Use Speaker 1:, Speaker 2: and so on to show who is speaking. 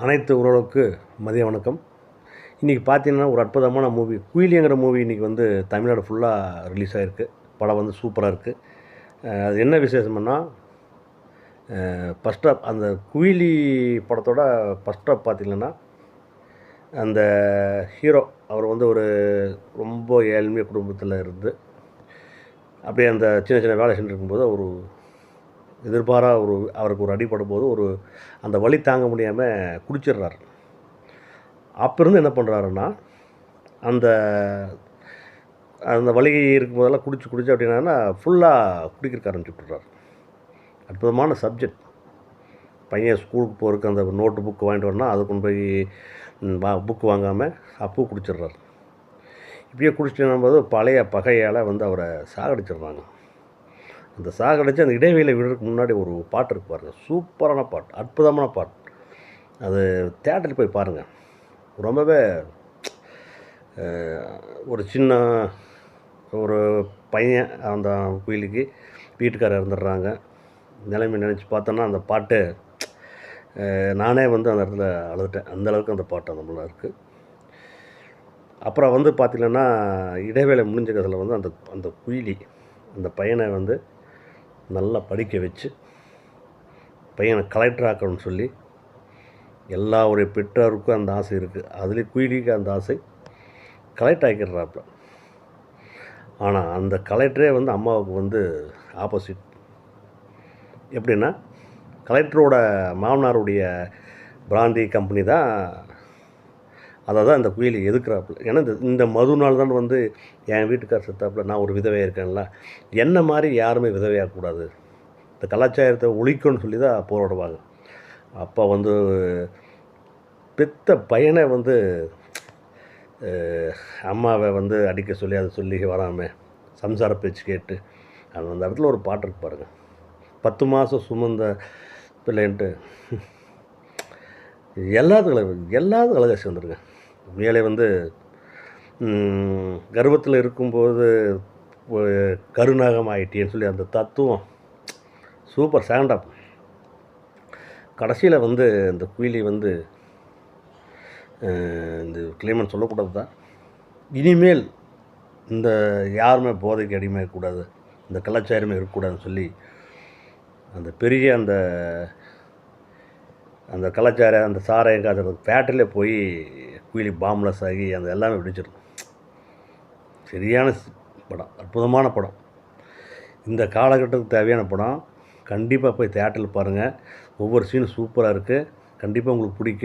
Speaker 1: அனைத்து உறவுகளுக்கு மதிய வணக்கம். இன்றைக்கி பார்த்தீங்கன்னா ஒரு அற்புதமான மூவி குயிலிங்கிற மூவி இன்றைக்கி வந்து தமிழ்நாடு ஃபுல்லாக ரிலீஸ் ஆகிருக்கு. படம் வந்து சூப்பராக இருக்குது. அது என்ன விசேஷம்னா ஃபஸ்ட் ஆஃப் அந்த குயிலி படத்தோட ஃபஸ்ட் ஆஃப் பார்த்திங்கன்னா அந்த ஹீரோ அவர் வந்து ஒரு ரொம்ப ஏழ்மைய குடும்பத்தில் இருந்து அப்படியே அந்த சின்ன சின்ன வேலை செஞ்சுருக்கும்போது ஒரு அவருக்கு ஒரு அடிபடும் போது அந்த வலி தாங்க முடியாமல் குடிச்சிடுறாரு. அப்போ இருந்து என்ன பண்ணுறாருன்னா அந்த அந்த வலி இருக்கும்போதெல்லாம் குடிச்சு அப்படின்னா ஃபுல்லாக குடிக்கிறக்க ஆரம்பிச்சுட்றாரு. அற்புதமான சப்ஜெக்ட். பையன் ஸ்கூலுக்கு போகிறதுக்கு அந்த நோட்டு புக்கு வாங்கிட்டு வரனா அதை கொண்டு போய் புக்கு வாங்காமல் அப்போ குடிச்சிடுறாரு. இப்படியே குடிச்சிட்டு பழைய பகையால் வந்து அவரை சாகடிச்சிடுறாங்க. அந்த சாகடிச்சு அந்த இடைவெளியில் விடுறதுக்கு முன்னாடி ஒரு பாட்டு இருக்கு பாருங்கள். சூப்பரான பாட்டு, அற்புதமான பாட்டு. அது தேட்டரில் போய் பாருங்கள். ரொம்பவே ஒரு சின்ன ஒரு பையன் அந்த குயிலுக்கு வீட்டுக்காரர் இறந்துடுறாங்க. நிலைமை நினச்சி பார்த்தோன்னா அந்த பாட்டு நானே வந்து அந்த இடத்துல அழுதுட்டேன். அந்தளவுக்கு அந்த பாட்டு அந்த நல்லா இருக்குது. அப்புறம் வந்து பார்த்திங்கன்னா இடைவேளை முடிஞ்ச கதையில் வந்து அந்த அந்த குயிலி அந்த பையனை வந்து நல்லா படிக்க வச்சு பையனை கலெக்டர் ஆக்கணும்னு சொல்லி எல்லா ஒரு பெற்றோருக்கும் அந்த ஆசை இருக்குது. அதுலேயும் குயிலிக்கு அந்த ஆசை கலெக்டர் ஆக்கிடுறாப்புல. ஆனால் அந்த கலெக்டரே வந்து அம்மாவுக்கு வந்து ஆப்போசிட். எப்படின்னா கலெக்டரோட மாமனாருடைய பிராந்தி கம்பெனி தான் அதை தான் இந்த குயிலி எதுக்குறாப்புல. ஏன்னா இந்த மதுநாள் தான் வந்து என் வீட்டுக்கார் செத்தாப்புல நான் ஒரு விதவையாக இருக்கேன்ல, என்ன மாதிரி யாருமே விதவையாகக்கூடாது, இந்த கலாச்சாரத்தை ஒழிக்கணும்னு சொல்லி தான் போராடுவாங்க. அப்போ வந்து பெத்த பையனை வந்து அம்மாவை வந்து அடிக்க சொல்லி அதை சொல்லி வராமல் சம்சார பேச்சு கேட்டு அந்த இடத்துல ஒரு பாட்டு இருக்கு பாருங்கள். 10 மாதம் சுமந்த பிள்ளைன்ட்டு எல்லாத்துக்கும் அழகாக சேர்ந்துருங்க. மேலே வந்து கர்ப்பத்தில் இருக்கும்போது கருநாகம் ஆகிட்டேன்னு சொல்லி அந்த தத்துவம் சூப்பர் ஸ்டாண்டப். கடைசியில் வந்து இந்த குயிலி வந்து இந்த கிளைமன் சொல்லக்கூடாது தான், இனிமேல் இந்த யாருமே போதைக்கு அடிமையாகக்கூடாது, இந்த கலாச்சாரமே இருக்கக்கூடாதுன்னு சொல்லி அந்த பெரிய அந்த அந்த கலாச்சாரம் அந்த சாராயம் காய்ச்சல் ஃபேக்ட்ரியில் போய் குயிலி பாம்லெஸ் ஆகி அந்த எல்லாமே வெடிச்சிடும். சரியான படம், அற்புதமான படம். இந்த காலகட்டத்துக்கு தேவையான படம். கண்டிப்பாக போய் தேட்டரில் பாருங்கள். ஒவ்வொரு சீனும் சூப்பராக இருக்குது. கண்டிப்பாக உங்களுக்கு பிடிக்கும்.